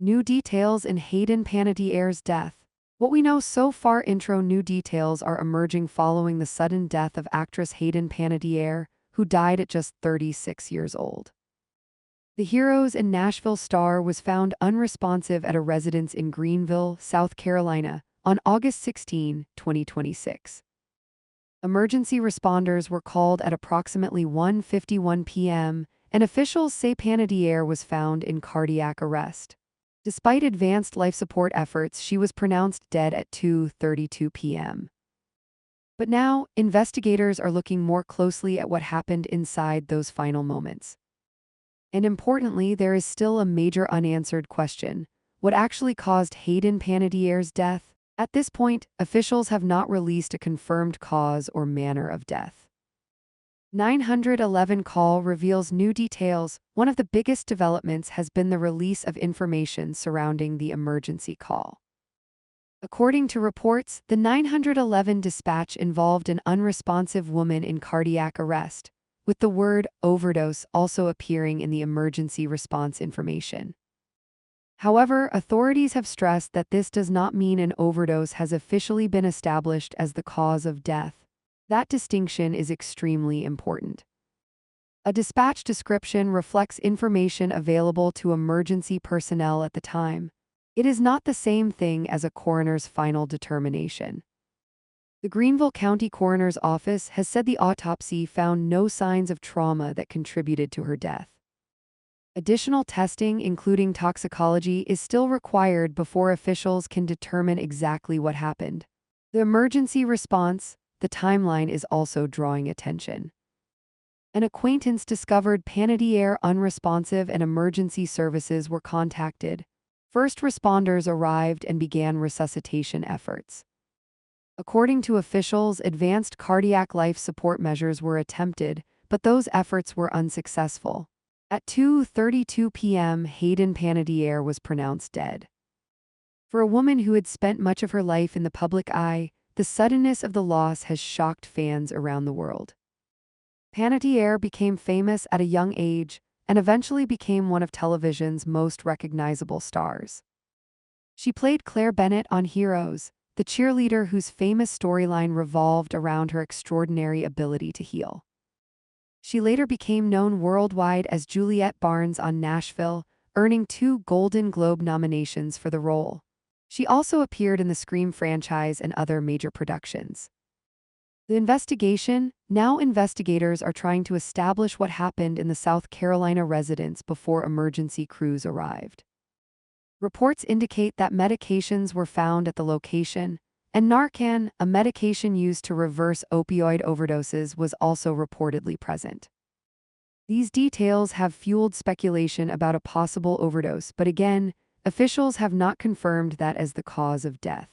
New details in Hayden Panettiere's death. What we know so far. Intro. New details are emerging following the sudden death of actress Hayden Panettiere, who died at just 36 years old. The Heroes in Nashville star was found unresponsive at a residence in Greenville, South Carolina, on August 16, 2026. Emergency responders were called at approximately 1:51 p.m., and officials say Panettiere was found in cardiac arrest. Despite advanced life support efforts, she was pronounced dead at 2:32 p.m. But now, investigators are looking more closely at what happened inside those final moments. And importantly, there is still a major unanswered question: what actually caused Hayden Panettiere's death? At this point, officials have not released a confirmed cause or manner of death. 911 call reveals new details. One of the biggest developments has been the release of information surrounding the emergency call. According to reports, the 911 dispatch involved an unresponsive woman in cardiac arrest, with the word overdose also appearing in the emergency response information. However, authorities have stressed that this does not mean an overdose has officially been established as the cause of death. That distinction is extremely important. A dispatch description reflects information available to emergency personnel at the time. It is not the same thing as a coroner's final determination. The Greenville County Coroner's Office has said the autopsy found no signs of trauma that contributed to her death. Additional testing, including toxicology, is still required before officials can determine exactly what happened. The emergency response, the timeline, is also drawing attention. An acquaintance discovered Panettiere unresponsive and emergency services were contacted. First responders arrived and began resuscitation efforts. According to officials, advanced cardiac life support measures were attempted, but those efforts were unsuccessful. At 2:32 p.m., Hayden Panettiere was pronounced dead. For a woman who had spent much of her life in the public eye, the suddenness of the loss has shocked fans around the world. Panettiere became famous at a young age and eventually became one of television's most recognizable stars. She played Claire Bennett on Heroes, the cheerleader whose famous storyline revolved around her extraordinary ability to heal. She later became known worldwide as Juliette Barnes on Nashville, earning 2 Golden Globe nominations for the role. She also appeared in the Scream franchise and other major productions. The investigation. Now investigators are trying to establish what happened in the South Carolina residence before emergency crews arrived. Reports indicate that medications were found at the location, and Narcan, a medication used to reverse opioid overdoses, was also reportedly present. These details have fueled speculation about a possible overdose, but again, officials have not confirmed that as the cause of death.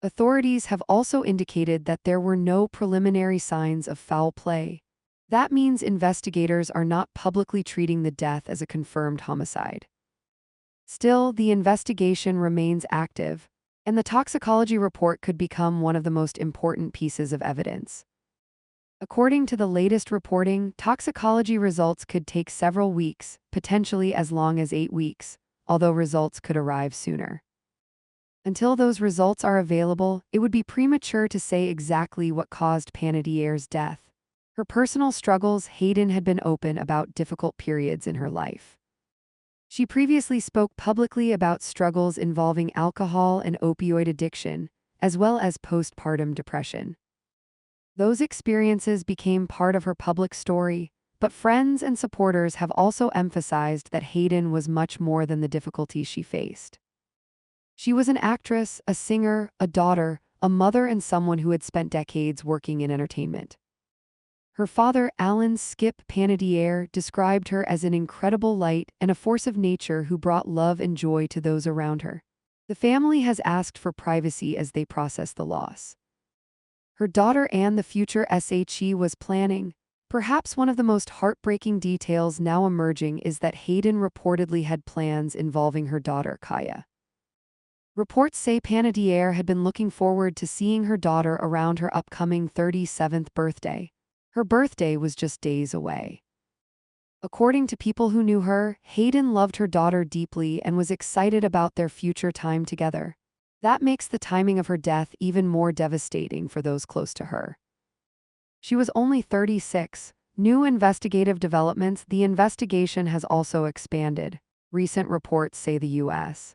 Authorities have also indicated that there were no preliminary signs of foul play. That means investigators are not publicly treating the death as a confirmed homicide. Still, the investigation remains active, and the toxicology report could become one of the most important pieces of evidence. According to the latest reporting, toxicology results could take several weeks, potentially as long as 8 weeks, although results could arrive sooner. Until those results are available, it would be premature to say exactly what caused Panettiere's death. Her personal struggles. Hayden had been open about difficult periods in her life. She previously spoke publicly about struggles involving alcohol and opioid addiction, as well as postpartum depression. Those experiences became part of her public story, but friends and supporters have also emphasized that Hayden was much more than the difficulties she faced. She was an actress, a singer, a daughter, a mother, and someone who had spent decades working in entertainment. Her father, Alan "Skip" Panettiere, described her as an incredible light and a force of nature who brought love and joy to those around her. The family has asked for privacy as they process the loss. Her daughter Anne, the future SHE, was planning. Perhaps one of the most heartbreaking details now emerging is that Hayden reportedly had plans involving her daughter Kaya. Reports say Panettiere had been looking forward to seeing her daughter around her upcoming 37th birthday. Her birthday was just days away. According to people who knew her, Hayden loved her daughter deeply and was excited about their future time together. That makes the timing of her death even more devastating for those close to her. She was only 36. New investigative developments. The investigation has also expanded. Recent reports say the U.S.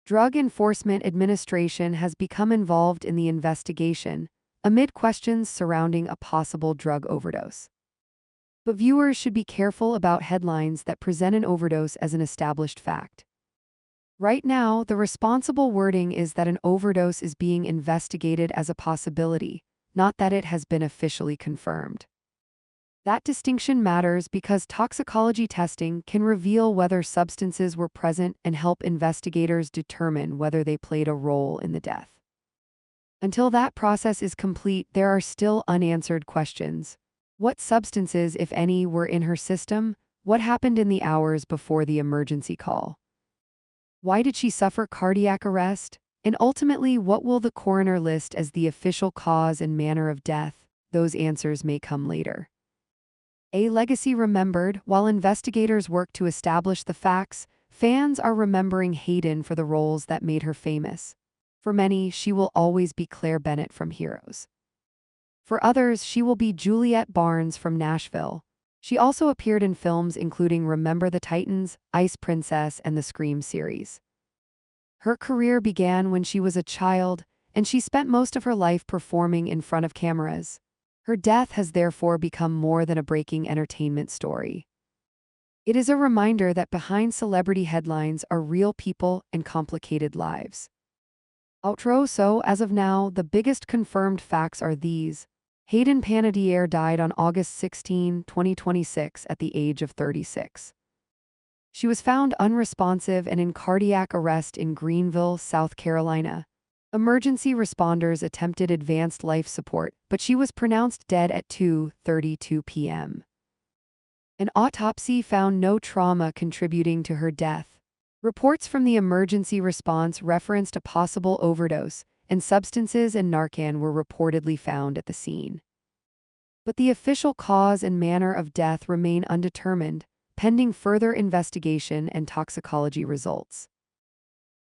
Drug Enforcement Administration has become involved in the investigation, amid questions surrounding a possible drug overdose. But viewers should be careful about headlines that present an overdose as an established fact. Right now, the responsible wording is that an overdose is being investigated as a possibility, not that it has been officially confirmed. That distinction matters because toxicology testing can reveal whether substances were present and help investigators determine whether they played a role in the death. Until that process is complete, there are still unanswered questions. What substances, if any, were in her system? What happened in the hours before the emergency call? Why did she suffer cardiac arrest? And ultimately, what will the coroner list as the official cause and manner of death? Those answers may come later. A legacy remembered. While investigators work to establish the facts, fans are remembering Hayden for the roles that made her famous. For many, she will always be Claire Bennett from Heroes. For others, she will be Juliette Barnes from Nashville. She also appeared in films including Remember the Titans, Ice Princess, and the Scream series. Her career began when she was a child, and she spent most of her life performing in front of cameras. Her death has therefore become more than a breaking entertainment story. It is a reminder that behind celebrity headlines are real people and complicated lives. Outro. So, as of now, the biggest confirmed facts are these. Hayden Panettiere died on August 16, 2026 at the age of 36. She was found unresponsive and in cardiac arrest in Greenville, South Carolina. Emergency responders attempted advanced life support, but she was pronounced dead at 2:32 p.m. An autopsy found no trauma contributing to her death. Reports from the emergency response referenced a possible overdose, and substances and Narcan were reportedly found at the scene. But the official cause and manner of death remain undetermined, pending further investigation and toxicology results.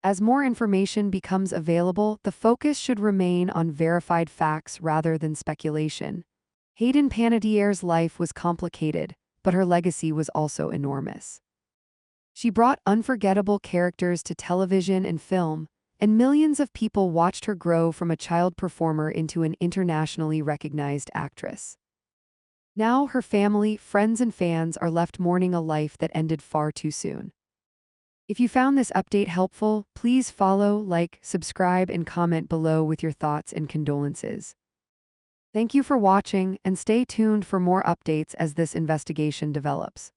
As more information becomes available, the focus should remain on verified facts rather than speculation. Hayden Panettiere's life was complicated, but her legacy was also enormous. She brought unforgettable characters to television and film, and millions of people watched her grow from a child performer into an internationally recognized actress. Now her family, friends, and fans are left mourning a life that ended far too soon. If you found this update helpful, please follow, like, subscribe, and comment below with your thoughts and condolences. Thank you for watching, and stay tuned for more updates as this investigation develops.